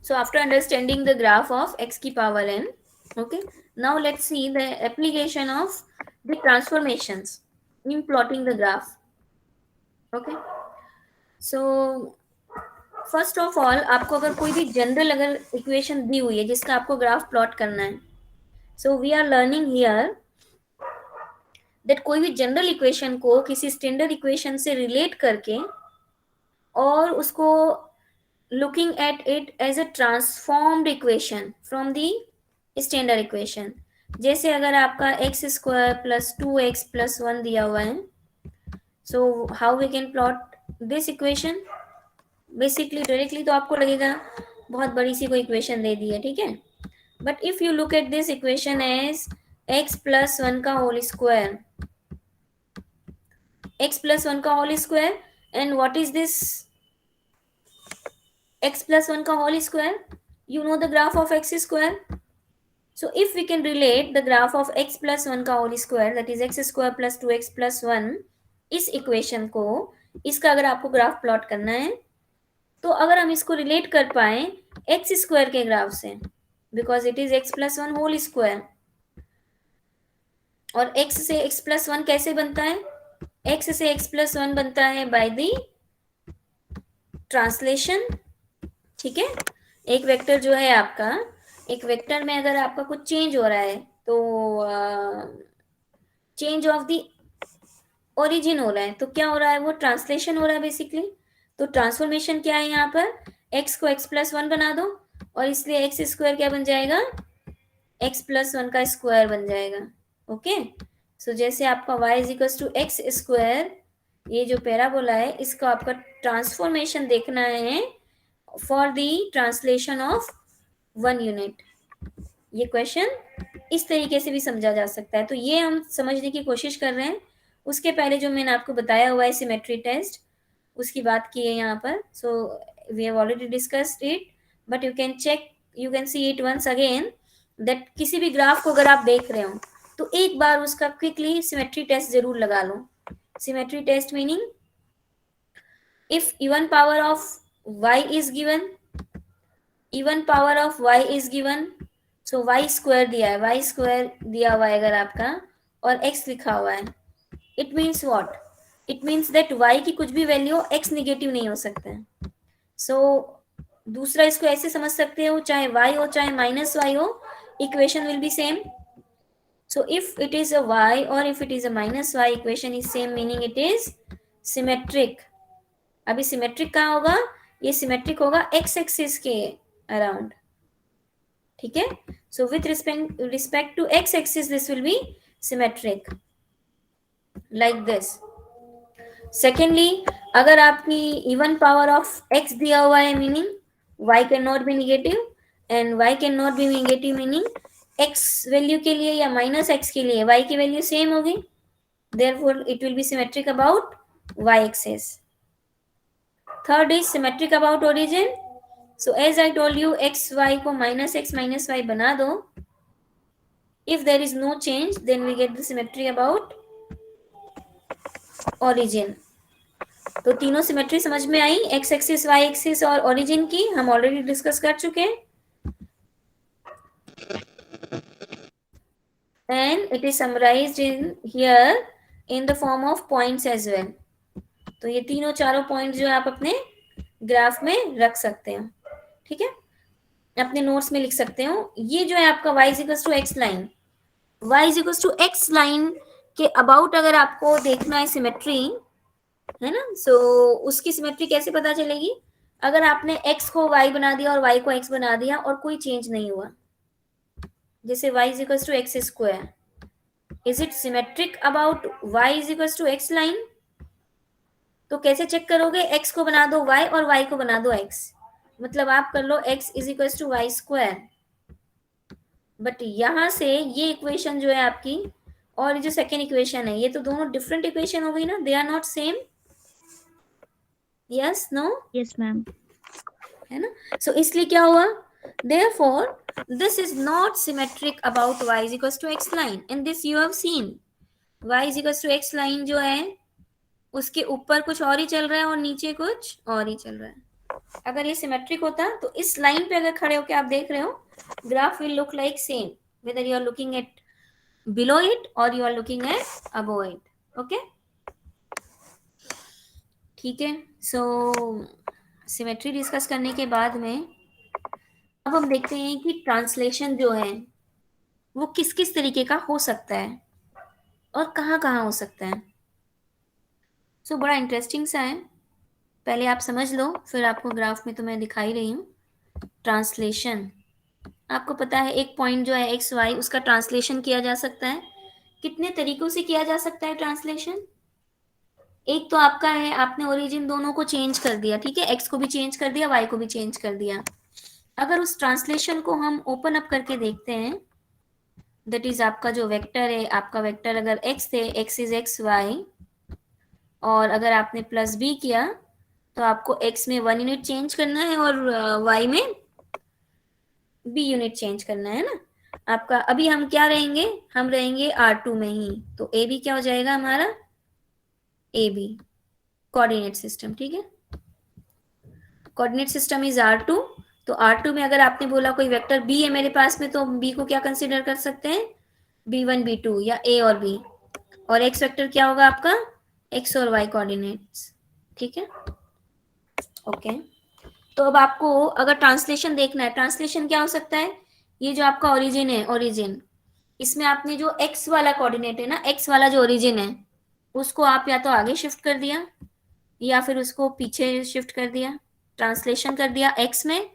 So after understanding the graph of x की power n, okay, now let's see the application of the transformations in plotting the graph. Okay, so first of all आपको अगर कोई भी general अगर equation दी हुई है जिसका आपको ग्राफ प्लॉट करना है, so we are learning here that कोई भी जनरल इक्वेशन को किसी स्टैंडर्ड इक्वेशन से रिलेट करके और उसको looking at it as a transformed equation from the standard equation. जैसे अगर आपका x square plus 2x plus 1 दिया हुआ है, so how we can plot this equation. Basically directly तो आपको लगेगा बहुत बड़ी सी कोई इक्वेशन दे दी है, ठीक है. But if you look at this equation as x plus 1 का होल स्क्वायर, x प्लस 1 का whole square, and what is this x plus 1 का whole square? You know the graph of x square. So if we can relate the graph of x plus 1 का whole square, that is x square plus 2x plus 1, इस equation को, इसका अगर आपको graph plot करना है तो अगर हम इसको रिलेट कर पाए x स्क्वायर के ग्राफ से, because it is x plus 1 whole square, और x से x प्लस 1 कैसे बनता है? x से x प्लस 1 बनता है बाय द ट्रांसलेशन. ठीक है, एक वेक्टर जो है आपका, एक वेक्टर में अगर आपका कुछ चेंज हो रहा है तो चेंज ऑफ द ओरिजिन हो रहा है, तो क्या हो रहा है? वो ट्रांसलेशन हो रहा है बेसिकली. तो ट्रांसफॉर्मेशन क्या है यहाँ पर? x को x प्लस 1 बना दो और इसलिए एक्स स्क्वायर क्या बन जाएगा? x प्लस 1 का स्क्वायर बन जाएगा. ओके, सो जैसे आपका y is equal to x square, ये जो पैराबोला है इसका आपका ट्रांसफॉर्मेशन देखना है for the translation of 1 unit. ये क्वेश्चन इस तरीके से भी समझा जा सकता है. तो ये हम समझने की कोशिश कर रहे हैं. उसके पहले जो मैंने आपको बताया हुआ है सिमेट्री टेस्ट, उसकी बात की है यहाँ पर. So we have already discussed it, but you can check, you can see it once again, that किसी भी ग्राफ को अगर आप देख रहे हो तो एक बार उसका क्विकली सिमेट्री टेस्ट जरूर लगा लो. Symmetry test meaning if even power of y is given, even power of y is given, so y square दिया है, y स्क्वायर दिया हुआ है अगर आपका और x लिखा हुआ है, it means what? It means that y की कुछ भी वैल्यू x निगेटिव नहीं हो सकता है. सो दूसरा इसको ऐसे समझ सकते हो, चाहे y हो चाहे माइनस y हो, equation will be same. So if it is a y और if it is a minus y, equation is same, meaning it is symmetric. अभी सिमेट्रिक कहाँ होगा? ये सिमेट्रिक होगा x एक्सिस के अराउंड. ठीक है, so with respect to x axis this will be symmetric like this. Secondly, अगर आपकी इवन पावर ऑफ x दिया हुआ है, meaning y can not be negative, and y can not be negative meaning x value के लिए या minus x के लिए y की वैल्यू सेम होगी, therefore it will be symmetric about y axis. Third is symmetric about origin. So as I told you, x y को minus x minus y बना दो. If there is no change then we get the symmetry about origin. तो तीनों symmetry समझ में आई, x axis y axis और origin की हम ऑलरेडी डिस्कस कर चुके हैं. And it is summarized in here in the form of points as well. तो ये तीनों चारों पॉइंट जो है आप अपने ग्राफ में रख सकते हैं. ठीक है, अपने नोट्स में लिख सकते हो. ये जो है आपका y equals to x line, y equals to x line के अबाउट अगर आपको देखना है सिमेट्री, है ना, सो उसकी सिमेट्री कैसे पता चलेगी? अगर आपने x को y बना दिया और y को x बना दिया और कोई चेंज नहीं हुआ, जैसे y equals to x square, is it symmetric about y equals to x line? तो कैसे चेक करोगे? x को बना दो y और y को बना दो x, मतलब आप कर लो x is equals to y square. But यहां से ये इक्वेशन जो है आपकी और जो सेकेंड इक्वेशन है, ये तो दोनों डिफरेंट इक्वेशन हो गई ना, they are not same. Yes, no? Yes ma'am. है ना, सो इसलिए क्या हुआ? Therefore this is not symmetric about y is equals to x line, and this you have seen. y is equals to x line जो है उसके ऊपर कुछ और ही चल रहा है और नीचे कुछ और ही चल रहा है. अगर ये सिमेट्रिक होता तो इस लाइन पे अगर खड़े होकर आप देख रहे हो, graph will look like same whether you are looking at below it और you are looking at above it. Okay, ठीक है। सो सिमेट्री डिस्कस करने के बाद में अब हम देखते हैं कि ट्रांसलेशन जो है वो किस किस तरीके का हो सकता है और कहाँ कहाँ हो सकता है। सो बड़ा इंटरेस्टिंग सा है, पहले आप समझ लो फिर आपको ग्राफ में तो मैं दिखा ही रही हूँ। ट्रांसलेशन, आपको पता है एक पॉइंट जो है एक्स वाई, उसका ट्रांसलेशन किया जा सकता है। कितने तरीकों से किया जा सकता है ट्रांसलेशन? एक तो आपका है, आपने ओरिजिन दोनों को चेंज कर दिया, ठीक है, एक्स को भी चेंज कर दिया, वाई को भी चेंज कर दिया। अगर उस ट्रांसलेशन को हम ओपन अप करके देखते हैं, दैट इज आपका जो वेक्टर है, आपका वेक्टर अगर एक्स थे, एक्स इज एक्स वाई, और अगर आपने प्लस बी किया तो आपको एक्स में 1 यूनिट चेंज करना है और वाई में बी यूनिट चेंज करना है ना आपका। अभी हम क्या रहेंगे, हम रहेंगे R2 में ही, तो ए बी क्या हो जाएगा हमारा, ए बी कोऑर्डिनेट सिस्टम, ठीक है, कोऑर्डिनेट सिस्टम इज R2। तो R2 में अगर आपने बोला कोई वेक्टर बी है मेरे पास में, तो बी को क्या कंसिडर कर सकते हैं, B1 B2 या ए और बी, और एक्स वेक्टर क्या होगा आपका, एक्स और वाई कोऑर्डिनेट्स, ठीक है। ओके, तो अब आपको अगर ट्रांसलेशन देखना है, ट्रांसलेशन क्या हो सकता है, ये जो आपका ओरिजिन है, ओरिजिन, इसमें आपने जो एक्स वाला कोऑर्डिनेट है ना, एक्स वाला जो ओरिजिन है, उसको आप या तो आगे शिफ्ट कर दिया या फिर उसको पीछे शिफ्ट कर दिया, ट्रांसलेशन कर दिया एक्स में।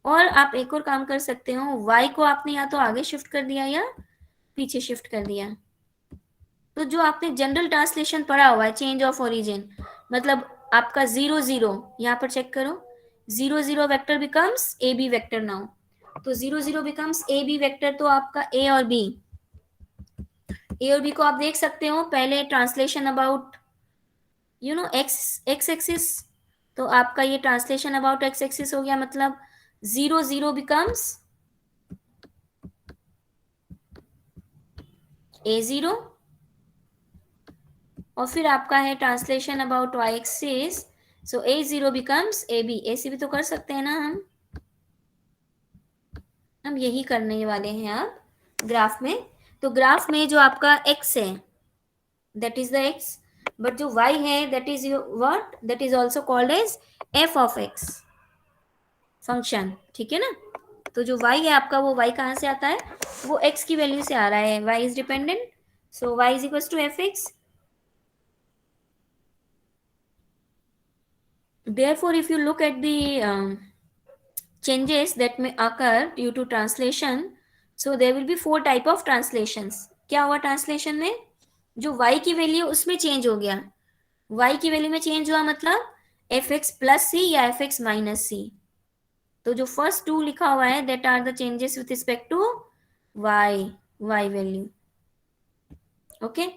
और आप एक और काम कर सकते हो, वाई को आपने या तो आगे शिफ्ट कर दिया या पीछे शिफ्ट कर दिया। तो जो आपने जनरल ट्रांसलेशन पढ़ा हुआ है, चेंज ऑफ ओरिजिन, मतलब आपका 0 0, यहाँ पर चेक करो, 0 0 vector becomes a b vector now. तो 0 0 बिकम्स ए बी वेक्टर, तो आपका ए और बी, ए और बी को आप देख सकते हो पहले translation about you know x x axis, तो आपका ये ट्रांसलेशन अबाउट एक्स एक्सिस हो गया, मतलब 0 0 बिकम्स ए 0, और फिर आपका है translation about y axis, so a 0 becomes a b, ऐसे भी तो कर सकते हैं ना हम यही करने वाले हैं अब ग्राफ में। तो ग्राफ में जो आपका x है that is the x, but जो y है that is what, that is also called as f of x function, ठीक है ना। तो जो y है आपका, वो y कहाँ से आता है, वो x की वैल्यू से आ रहा है, y is dependent, so y is equal to f x. Therefore, if you look at the changes that may occur due to translation, so there will be 4 type of translations. क्या हुआ translation में, जो y की value उसमें change हो गया, y की value में चेंज हुआ मतलब एफ एक्स प्लस सी या एफ एक्स माइनस सी। तो जो फर्स्ट टू लिखा हुआ है that are the changes with respect to y value. Okay,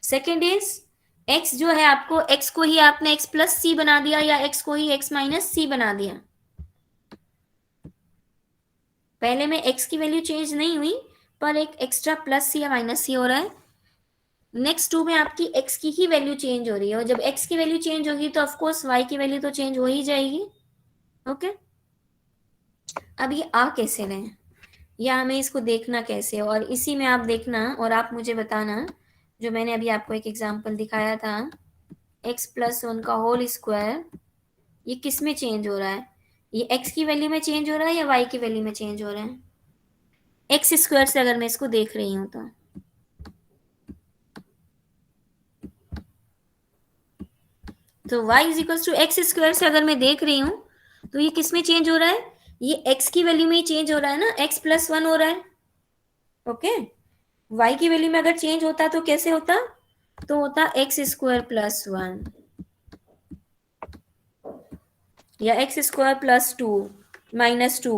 second is x जो है, आपको x को ही आपने x प्लस सी बना दिया या x को ही x माइनस सी बना दिया। पहले में x की वैल्यू चेंज नहीं हुई, पर एक एक्स्ट्रा प्लस सी या माइनस सी हो रहा है। नेक्स्ट टू में आपकी x की ही वैल्यू चेंज हो रही है, और जब x की वैल्यू चेंज होगी तो ऑफकोर्स y की वैल्यू तो चेंज हो ही जाएगी। ओके, अब ये आ कैसे रहे हैं, या हमें इसको देखना कैसे, और इसी में आप देखना और आप मुझे बताना, जो मैंने अभी आपको एक एग्जांपल दिखाया था, x प्लस 1 का होल स्क्वायर, ये किस में चेंज हो रहा है, ये x की वैल्यू में चेंज हो रहा है या y की वैल्यू में चेंज हो रहा है, एक्स स्क्वायर से अगर मैं इसको देख रही हूं तो y is equal to x square से अगर मैं देख रही हूं, तो ये किस में चेंज हो रहा है, ये x की वैल्यू में ही चेंज हो रहा है ना, x प्लस 1 हो रहा है। ओके, y की वैल्यू में अगर चेंज होता तो कैसे होता, तो होता एक्स स्क्वायर प्लस 1 या एक्स स्क्वायर प्लस 2 माइनस 2।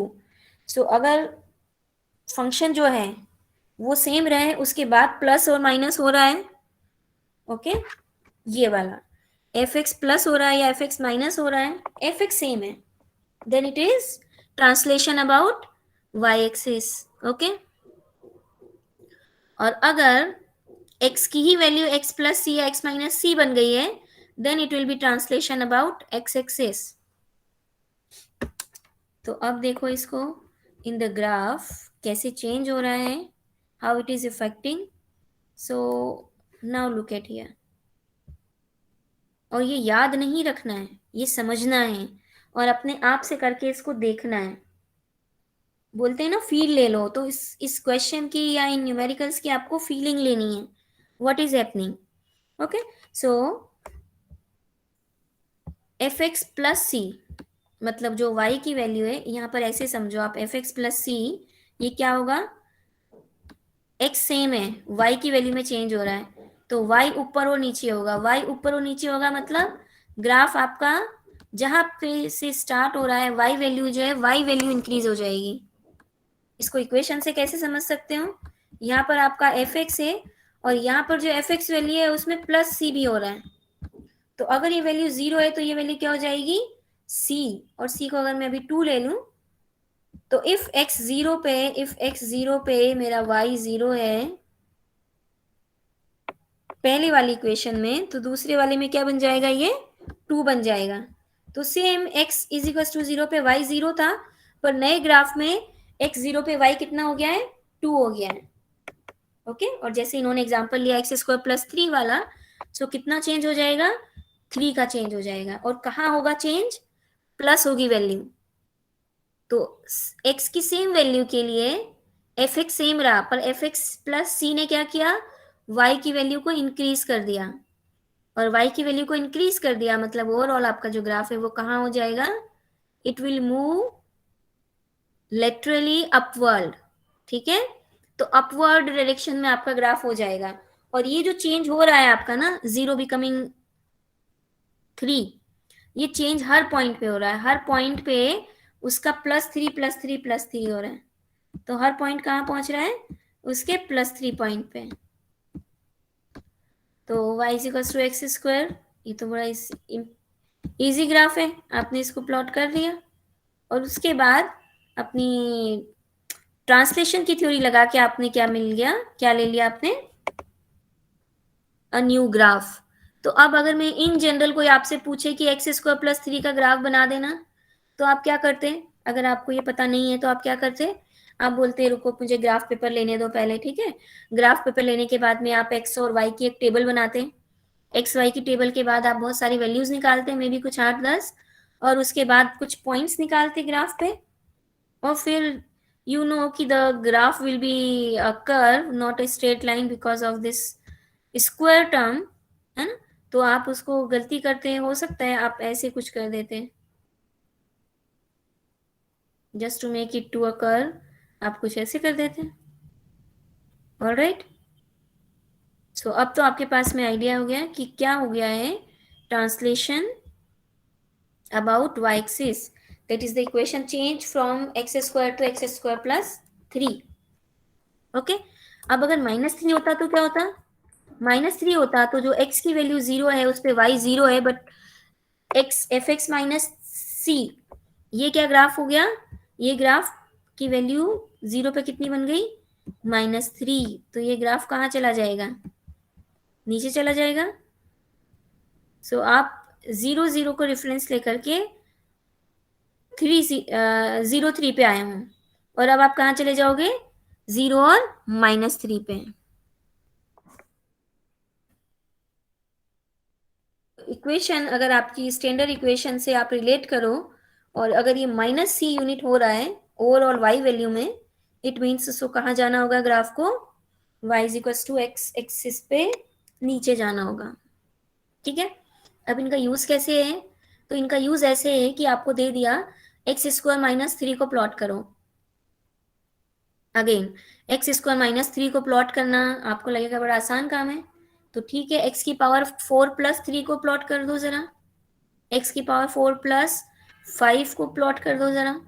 सो अगर फंक्शन जो है वो सेम रहे, उसके बाद प्लस और माइनस हो रहा है, ओके, ये वाला एफ एक्स प्लस हो रहा है या एफ एक्स माइनस हो रहा है, एफ एक्स सेम है, then it is translation about y axis. Okay, और अगर x की ही वैल्यू x प्लस सी या x माइनस सी बन गई है, then it will be translation about x axis. तो अब देखो इसको इन द ग्राफ कैसे चेंज हो रहा है, how it is affecting. So now look at here. और ये याद नहीं रखना है, ये समझना है और अपने आप से करके इसको देखना है. बोलते हैं ना फील ले लो, तो इस क्वेश्चन की या इन न्यूमेरिकल्स की आपको फीलिंग लेनी है, what is happening. Okay. So f x plus c, मतलब जो y की वैल्यू है यहाँ पर ऐसे समझो आप, एफ एक्स प्लस सी, ये क्या होगा, x सेम है, y की वैल्यू में चेंज हो रहा है, तो y ऊपर और नीचे होगा. y ऊपर और नीचे होगा मतलब ग्राफ आपका जहां पे से स्टार्ट हो रहा है y वैल्यू जो है y वैल्यू इंक्रीज हो जाएगी. इसको इक्वेशन से कैसे समझ सकते हो, यहाँ पर आपका एफ एक्स है और यहाँ पर जो एफ एक्स वैल्यू है उसमें प्लस सी भी हो रहा है. तो अगर ये वैल्यू 0 है तो ये वैल्यू क्या हो जाएगी, c. और c को अगर मैं अभी 2 ले लूं, तो इफ x 0 पे मेरा y 0 है पहले वाली इक्वेशन में, तो दूसरे वाले में क्या बन जाएगा, ये 2 बन जाएगा. तो same x is equal to 0 पे y 0 था, पर नए ग्राफ में x 0 पे y कितना हो गया है, 2 हो गया है. ओके. और जैसे इन्होंने एग्जांपल लिया एक्स स्क्वायर प्लस 3 वाला, सो कितना चेंज हो जाएगा, 3 का चेंज हो जाएगा. और कहाँ होगा चेंज, प्लस होगी वैल्यू. तो x की सेम वैल्यू के लिए एफ एक्स सेम रहा, पर एफ एक्स प्लस सी ने क्या किया, y की वैल्यू को इंक्रीज कर दिया. और y की वैल्यू को इंक्रीज कर दिया मतलब ओवरऑल आपका जो ग्राफ है वो कहाँ हो जाएगा, it will move laterally upward. ठीक है. तो अपवर्ड डायरेक्शन में आपका ग्राफ हो जाएगा. और ये जो चेंज हो रहा है आपका ना, 0 बिकमिंग 3, ये चेंज हर पॉइंट पे हो रहा है. हर पॉइंट पे उसका +3 हो रहा है. तो हर पॉइंट कहाँ पहुंच रहा है, उसके +3 पॉइंट पे. तो y is equal to x square, ये तो बड़ा इजी ग्राफ है, आपने इसको प्लॉट कर दिया. और उसके बाद अपनी ट्रांसलेशन की थ्योरी लगा के आपने क्या मिल गया, क्या ले लिया आपने, अ न्यू ग्राफ. तो अब अगर मैं इन जनरल कोई आपसे पूछे कि एक्स स्क्वायर प्लस 3 का ग्राफ बना देना, तो आप क्या करते हैं, अगर आपको ये पता नहीं है तो आप क्या करते, आप बोलते रुको मुझे ग्राफ पेपर लेने दो पहले. ठीक है. ग्राफ पेपर लेने के बाद में आप एक्स और वाई की एक टेबल बनाते हैं. एक्स वाई की टेबल के बाद आप बहुत सारी वैल्यूज निकालते हैं, मे बी कुछ 8-10, और उसके बाद कुछ पॉइंट्स निकालते ग्राफ पे. और फिर you know कि the graph will be a curve not a straight line because of this square term, है ना. तो आप उसको गलती करते हैं, हो सकता है आप ऐसे कुछ कर देते हैं, just to make it to a curve आप कुछ ऐसे कर देते हैं. ऑलराइट. सो अब तो आपके पास में आइडिया हो गया कि क्या हो गया है translation about y axis, that is the equation change from x square to x square plus 3. Okay. अब अगर -3 होता तो क्या होता, -3 होता तो जो x की वैल्यू 0 है उस पे y 0 है, but x f x minus c, ये क्या ग्राफ हो गया, ये ग्राफ की वैल्यू 0 पे कितनी बन गई, -3. तो ये ग्राफ कहाँ चला जाएगा, नीचे चला जाएगा. सो आप 0 0 को रेफरेंस लेकर के 0 3 पे आए हूँ, और अब आप कहाँ चले जाओगे, 0 और -3 पे. इक्वेशन अगर आपकी स्टैंडर्ड इक्वेशन से आप रिलेट करो, और अगर ये -c यूनिट हो रहा है ओवरऑल y वैल्यू में, इट मीन्स उसको कहाँ जाना होगा ग्राफ को, y is equal to x axis पे नीचे जाना होगा. ठीक है. अब इनका यूज कैसे है, तो इनका यूज ऐसे है कि आपको दे दिया एक्स स्क्वायर -3 को प्लॉट करो. अगेन एक्स स्क्वायर -3 को प्लॉट करना आपको लगेगा बड़ा आसान काम है, तो ठीक है, एक्स की पावर 4 + 3 को प्लॉट कर दो जरा, एक्स की पावर 4 + 5 को प्लॉट कर दो जरा.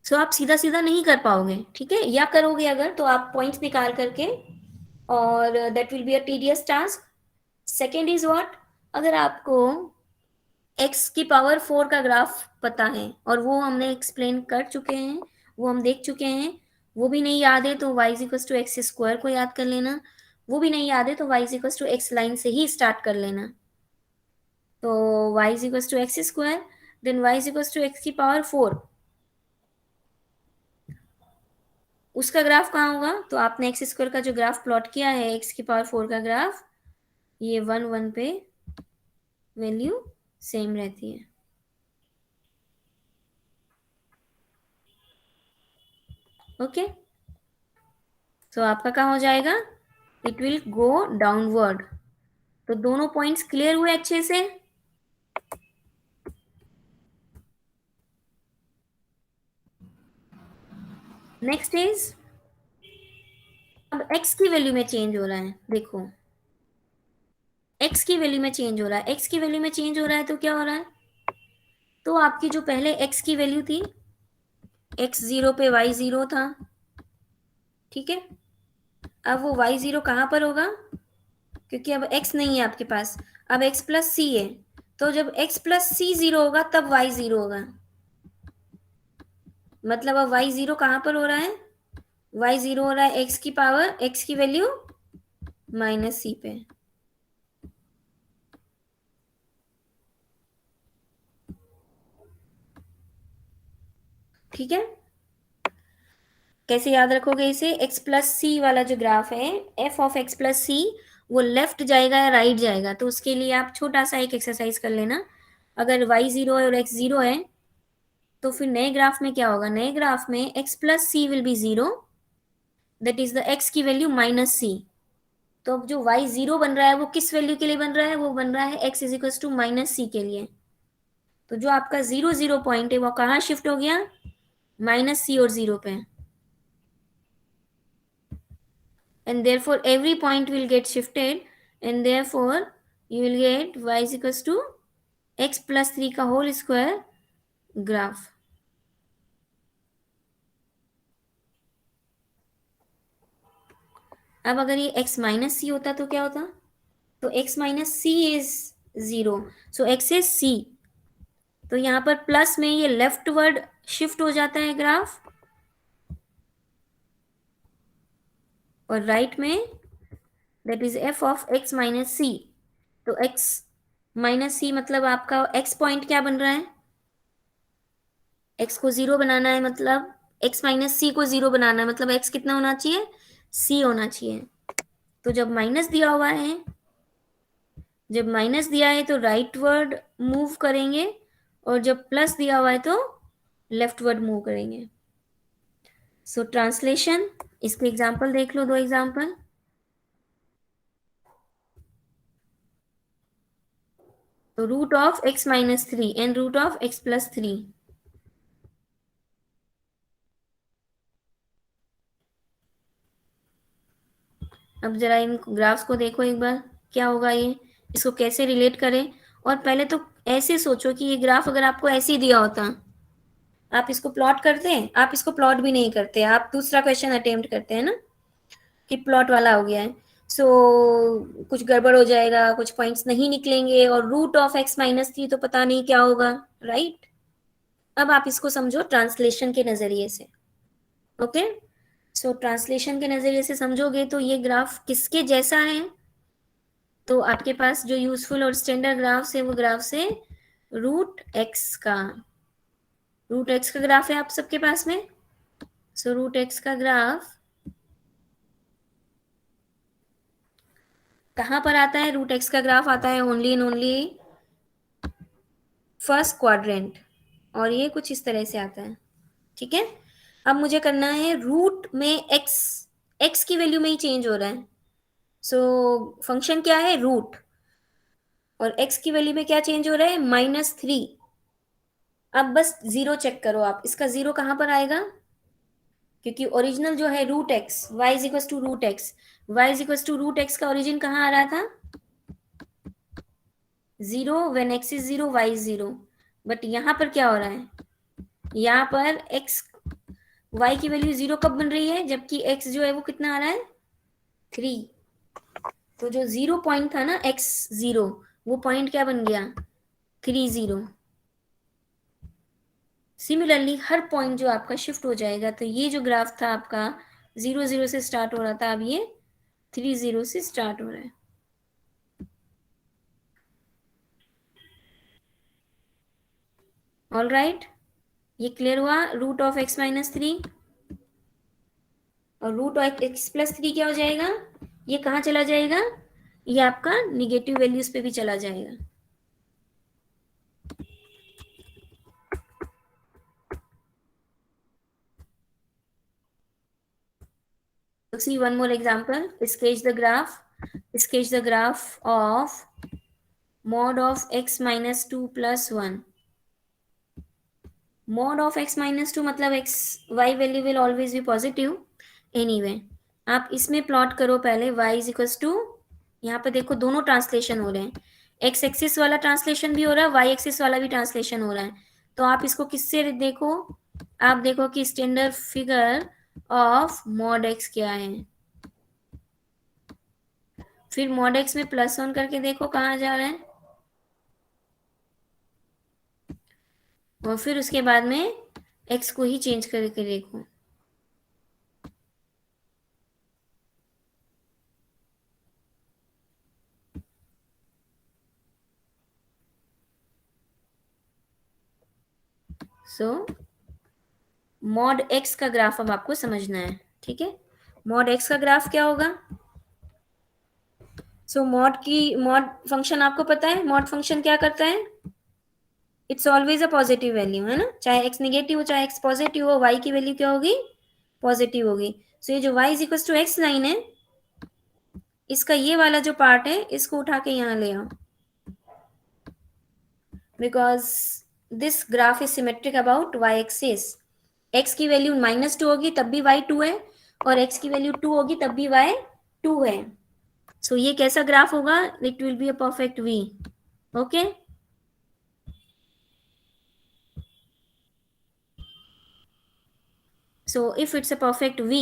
सो आप सीधा सीधा नहीं कर पाओगे. ठीक है. या करोगे अगर तो आप पॉइंट्स निकाल करके, और that will be a tedious task. Second is what, अगर आपको एक्स की पावर 4 का ग्राफ पता है और वो हमने एक्सप्लेन कर चुके हैं, वो हम देख चुके हैं, वो भी नहीं याद है तो y is equal to x square को याद कर लेना. वो भी नहीं याद है तो y is equal to x line से ही स्टार्ट कर लेना. तो y is equal to x square, then y is equal to x की पावर 4, उसका ग्राफ कहाँ होगा? तो आपने एक्स स्क्वायर का जो ग्राफ प्लॉट किया है एक्स की पावर 4 का ग्राफ, ये 1 1 पे वैल्यू सेम रहती है। ओके, तो आपका कहाँ हो जाएगा? It will go downward. तो दोनों पॉइंट्स क्लियर हुए अच्छे से? नेक्स्ट इज, अब x की वैल्यू में चेंज हो रहा है, देखो x की वैल्यू में चेंज हो रहा है, x की वैल्यू में चेंज हो रहा है तो क्या हो रहा है? तो आपकी जो पहले x की वैल्यू थी, x 0 पे y 0 था, ठीक है, अब वो y 0 कहाँ पर होगा? क्योंकि अब x नहीं है आपके पास, अब x प्लस सी है, तो जब x प्लस सी 0 होगा तब y 0 होगा। मतलब अब y 0 कहाँ पर हो रहा है? y 0 हो रहा है x की पावर, x की वैल्यू माइनस सी पे। ठीक है, कैसे याद रखोगे इसे? x प्लस सी वाला जो ग्राफ है, f ऑफ x प्लस सी, वो लेफ्ट जाएगा या राइट जाएगा? तो उसके लिए आप छोटा सा एक एक्सरसाइज कर लेना। अगर y 0 है और x 0 है, तो फिर नए ग्राफ में क्या होगा? नए ग्राफ में x plus c will be 0, that is the x की वैल्यू माइनस सी। तो अब जो y 0 बन रहा है वो किस वैल्यू के लिए बन रहा है? वो बन रहा है x is equal to minus c के लिए। तो जो आपका 0 0 पॉइंट है वो कहाँ शिफ्ट हो गया? माइनस सी और 0 पे। And therefore every point will get shifted, and therefore you will get y is equals to x plus 3 का होल स्क्वायर ग्राफ। अब अगर ये x माइनस सी होता तो क्या होता? तो x minus c is 0, so x is c। तो यहाँ पर प्लस में ये लेफ्ट वर्ड शिफ्ट हो जाता है ग्राफ, और राइट में that is f of x minus c. तो x माइनस सी मतलब आपका x पॉइंट क्या बन रहा है? x को 0 बनाना है, मतलब x माइनस सी को 0 बनाना है, मतलब x कितना होना चाहिए? c होना चाहिए। तो जब माइनस दिया हुआ है, जब माइनस दिया है तो राइट वर्ड मूव करेंगे, और जब प्लस दिया हुआ है तो लेफ्ट वर्ड मूव करेंगे। सो ट्रांसलेशन, इसके एग्जांपल देख लो, दो एग्जांपल। तो root of x minus 3 and root of x plus 3। अब जरा इन ग्राफ्स को देखो एक बार, क्या होगा ये, इसको कैसे रिलेट करें। और पहले तो ऐसे सोचो कि ये ग्राफ अगर आपको ऐसे ही दिया होता, आप इसको प्लॉट करते हैं? आप इसको प्लॉट भी नहीं करते, आप दूसरा क्वेश्चन अटेम्प्ट करते हैं ना, कि प्लॉट वाला हो गया है, सो कुछ गड़बड़ हो जाएगा, कुछ पॉइंट्स नहीं निकलेंगे, और रूट ऑफ x माइनस 3 तो पता नहीं क्या होगा, राइट? अब आप इसको समझो ट्रांसलेशन के नजरिए से। ओके, सो ट्रांसलेशन के नजरिए से समझोगे तो ये ग्राफ किसके जैसा है? तो आपके पास जो यूजफुल और स्टैंडर्ड ग्राफ्स है वो ग्राफ है रूट एक्स का। रूट एक्स का ग्राफ है आप सबके पास में। सो रूट एक्स का ग्राफ कहाँ पर आता है? रूट एक्स का ग्राफ आता है only and only first quadrant, और ये कुछ इस तरह से आता है। ठीक है, अब मुझे करना है रूट में एक्स, एक्स की वैल्यू में ही चेंज हो रहा है, सो फंक्शन क्या है? रूट, और एक्स की वैल्यू में क्या चेंज हो रहा है? -3। अब बस जीरो चेक करो आप, इसका जीरो कहाँ पर आएगा? क्योंकि ओरिजिनल जो है root x, y is equal to root x, y is equal to root x का ओरिजिन कहाँ आ रहा था? Zero, when x is zero y is zero. But यहाँ पर क्या हो रहा है? यहाँ पर एक्स, वाई की वैल्यू जीरो कब बन रही है? जबकि एक्स जो है वो कितना आ रहा है? 3। तो जो जीरो पॉइंट था ना एक्स जीरो, वो पॉइंट क्या बन गया? 3 0। सिमिलरली हर पॉइंट जो आपका शिफ्ट हो जाएगा, तो ये जो ग्राफ था आपका 0 0 से स्टार्ट हो रहा था, अब ये 3 0 से स्टार्ट हो रहा है। ऑल राइट, ये क्लियर हुआ। Root of x minus three और root of x plus three क्या हो जाएगा, ये कहाँ चला जाएगा, ये आपका निगेटिव वैल्यूज पे भी चला जाएगा। See one more example. Sketch the graph of mod of x minus 2 plus 1. Mod of x minus 2 मतलब x y value will always be positive anyway. आप इसमें प्लॉट करो पहले y इज इक्वल्स टू, यहाँ पे देखो दोनों ट्रांसलेशन हो रहे हैं, x एक्सिस वाला ट्रांसलेशन भी हो रहा है, y एक्सिस वाला भी ट्रांसलेशन हो रहा है। तो आप इसको किससे देखो, आप देखो कि standard figure of mod x क्या है, फिर मॉड x में प्लस वन करके देखो कहाँ जा रहा है, और फिर उसके बाद में x को ही चेंज करके देखो। सो मॉड x का ग्राफ अब आपको समझना है, ठीक है। मॉड x का ग्राफ क्या होगा, मॉड फंक्शन आपको पता है, मॉड फंक्शन क्या करता है, it's always a positive value, है ना, चाहे x निगेटिव हो चाहे x पॉजिटिव हो, y की वैल्यू क्या होगी, पॉजिटिव होगी। सो ये जो y is equal to x line है, इसका ये वाला जो पार्ट है इसको उठा के यहाँ ले आओ, because this graph is symmetric about y axis. x की वैल्यू -2 होगी तब भी y 2 है, और x की वैल्यू 2 होगी तब भी y 2 है। सो ये कैसा ग्राफ होगा, it will be a perfect v। Okay, so if it's a perfect v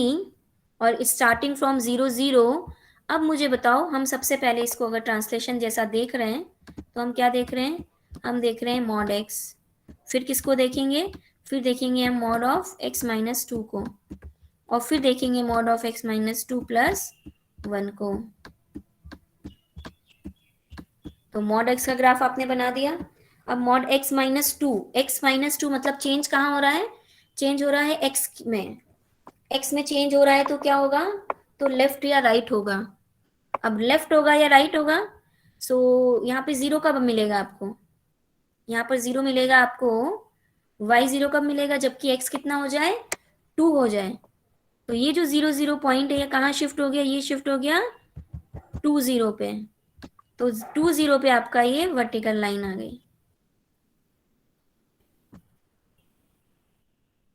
और स्टार्टिंग फ्रॉम 0 0, अब मुझे बताओ, हम सबसे पहले इसको अगर ट्रांसलेशन जैसा देख रहे हैं तो हम क्या देख रहे हैं, हम देख रहे हैं मॉड x, फिर किसको देखेंगे, फिर देखेंगे हम मॉड ऑफ x माइनस 2 को, और फिर देखेंगे mod of x minus 2 plus 1 को। तो मॉड x का ग्राफ आपने बना दिया। अब मॉड x माइनस टू मतलब चेंज कहाँ हो रहा है, चेंज हो रहा है x में, x में चेंज हो रहा है तो क्या होगा, तो लेफ्ट या राइट होगा। अब लेफ्ट होगा या राइट होगा, सो यहाँ पे जीरो कब मिलेगा आपको, यहाँ पर जीरो मिलेगा आपको, y जीरो कब मिलेगा, जबकि x कितना हो जाए, 2 हो जाए। तो ये जो 0 0 पॉइंट है ये कहाँ शिफ्ट हो गया, ये शिफ्ट हो गया 2 0 पे। तो 2 0 पे आपका ये वर्टिकल लाइन आ गई।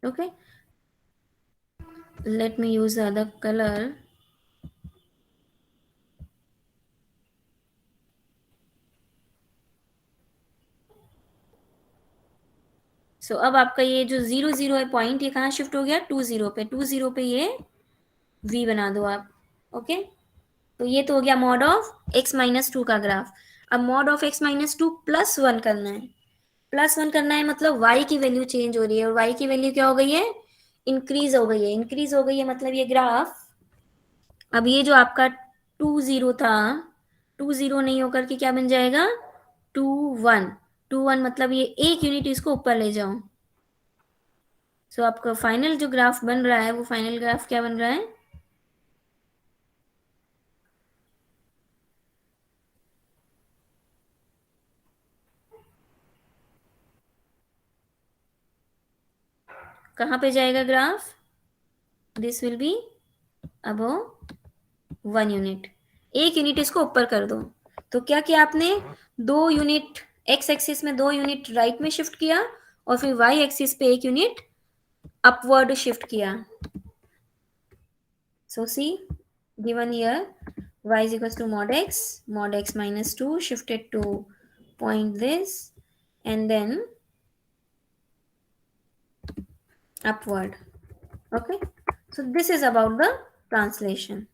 Okay, let me use the other color. सो अब आपका ये जो 0 0 है पॉइंट, ये कहाँ शिफ्ट हो गया, 2 0 पे, 2 0 पे ये v बना दो आप। ओके, तो ये तो हो गया मॉड ऑफ x माइनस 2 का ग्राफ। अब mod of x minus 2 plus 1 करना है, प्लस 1 करना है मतलब y की वैल्यू चेंज हो रही है, और y की वैल्यू क्या हो गई है, इंक्रीज हो गई है, इंक्रीज हो गई है मतलब ये ग्राफ, अब ये जो आपका 2 0 था, 2 0 नहीं होकर के क्या बन जाएगा, 2 1, 2 1 मतलब ये एक यूनिट इसको ऊपर ले जाओ। सो आपका फाइनल जो ग्राफ बन रहा है वो फाइनल ग्राफ क्या बन रहा है, कहाँ पे जाएगा graph, this will be above 1 unit, एक यूनिट इसको ऊपर कर दो। तो क्या किया आपने, 2 यूनिट एक्स एक्सिस में 2 यूनिट राइट में शिफ्ट किया, और फिर वाई एक्सिस पे 1 यूनिट अपवर्ड शिफ्ट किया। सो सी given here y is equals to mod x minus 2 shifted to point this and then upward. Okay, so this is about the translation.